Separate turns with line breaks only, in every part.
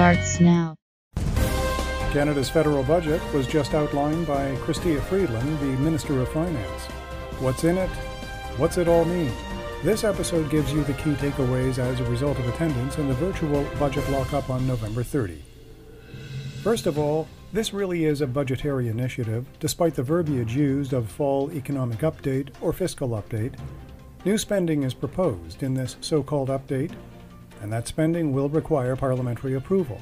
starts now.
Canada's federal budget was just outlined by Minister Freeland, the Minister of Finance. What's in it? What's it all mean? This episode gives you the key takeaways as a result of attendance in the virtual budget lockup on November 30. First of all, this really is a budgetary initiative, despite the verbiage used of fall economic update or fiscal update. New spending is proposed in this so-called update, and that spending will require parliamentary approval.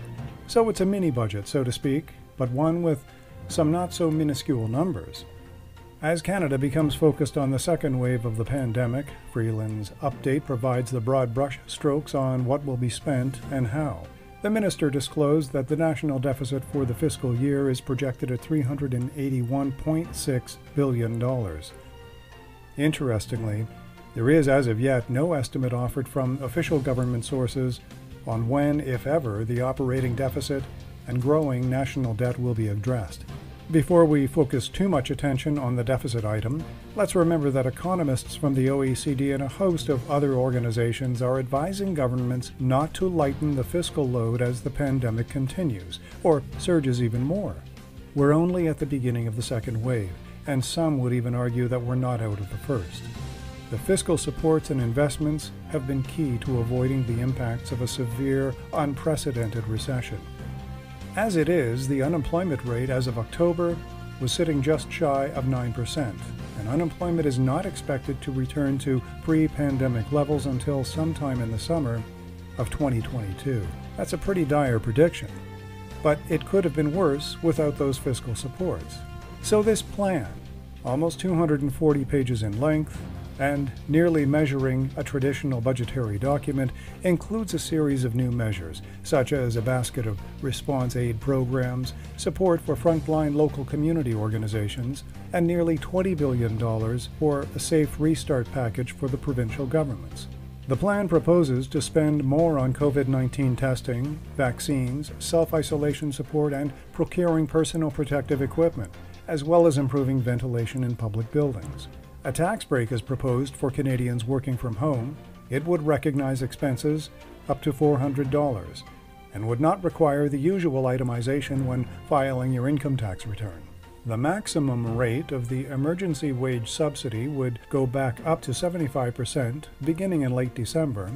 So it's a mini-budget, so to speak, but one with some not-so-minuscule numbers. As Canada becomes focused on the second wave of the pandemic, Freeland's update provides the broad brush strokes on what will be spent and how. The minister disclosed that the national deficit for the fiscal year is projected at $381.6 billion. Interestingly, there is as of yet no estimate offered from official government sources on when, if ever, the operating deficit and growing national debt will be addressed. Before we focus too much attention on the deficit item, let's remember that economists from the OECD and a host of other organizations are advising governments not to lighten the fiscal load as the pandemic continues, or surges even more. We're only at the beginning of the second wave, and some would even argue that we're not out of the first. The fiscal supports and investments have been key to avoiding the impacts of a severe, unprecedented recession. As it is, the unemployment rate as of October was sitting just shy of 9%, and unemployment is not expected to return to pre-pandemic levels until sometime in the summer of 2022. That's a pretty dire prediction, but it could have been worse without those fiscal supports. So this plan, almost 240 pages in length, and nearly measuring a traditional budgetary document, includes a series of new measures, such as a basket of response aid programs, support for frontline local community organizations, and nearly $20 billion for a safe restart package for the provincial governments. The plan proposes to spend more on COVID-19 testing, vaccines, self-isolation support, and procuring personal protective equipment, as well as improving ventilation in public buildings. A tax break is proposed for Canadians working from home. It would recognize expenses up to $400 and would not require the usual itemization when filing your income tax return. The maximum rate of the emergency wage subsidy would go back up to 75% beginning in late December.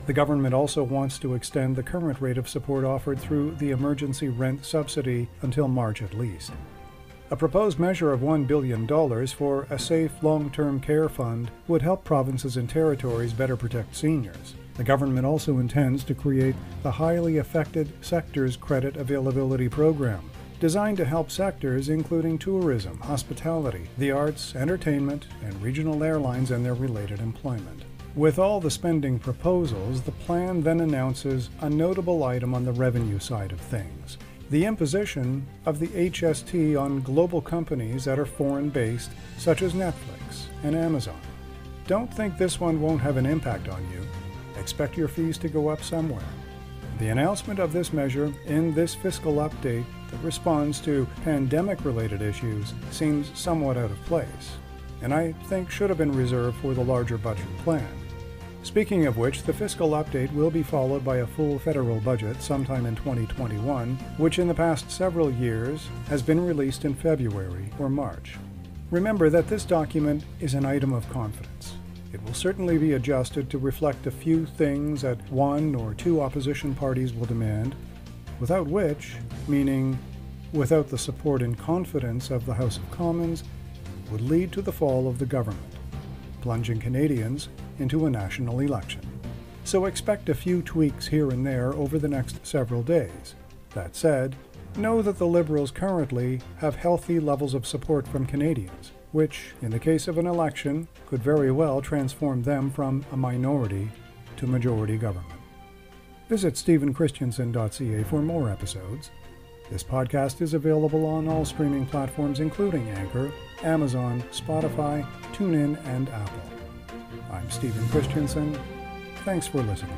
The government also wants to extend the current rate of support offered through the emergency rent subsidy until March at least. A proposed measure of $1 billion for a safe long-term care fund would help provinces and territories better protect seniors. The government also intends to create the Highly Affected Sectors Credit Availability Program, designed to help sectors including tourism, hospitality, the arts, entertainment, and regional airlines and their related employment. With all the spending proposals, the plan then announces a notable item on the revenue side of things: the imposition of the HST on global companies that are foreign-based, such as Netflix and Amazon. Don't think this one won't have an impact on you. Expect your fees to go up somewhere. The announcement of this measure in this fiscal update that responds to pandemic-related issues seems somewhat out of place, and I think should have been reserved for the larger budget plan. Speaking of which, the fiscal update will be followed by a full federal budget sometime in 2021, which in the past several years has been released in February or March. Remember that this document is an item of confidence. It will certainly be adjusted to reflect a few things that one or two opposition parties will demand, without which, meaning without the support and confidence of the House of Commons, would lead to the fall of the government, plunging Canadians into a national election. So expect a few tweaks here and there over the next several days. That said, know that the Liberals currently have healthy levels of support from Canadians, which, in the case of an election, could very well transform them from a minority to majority government. Visit stephenchristiansen.ca for more episodes. This podcast is available on all streaming platforms including Anchor, Amazon, Spotify, TuneIn, and Apple. I'm Stephen Christiansen. Thanks for listening.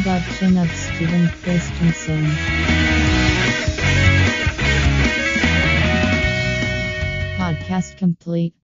production of Stephen Christensen. Podcast complete.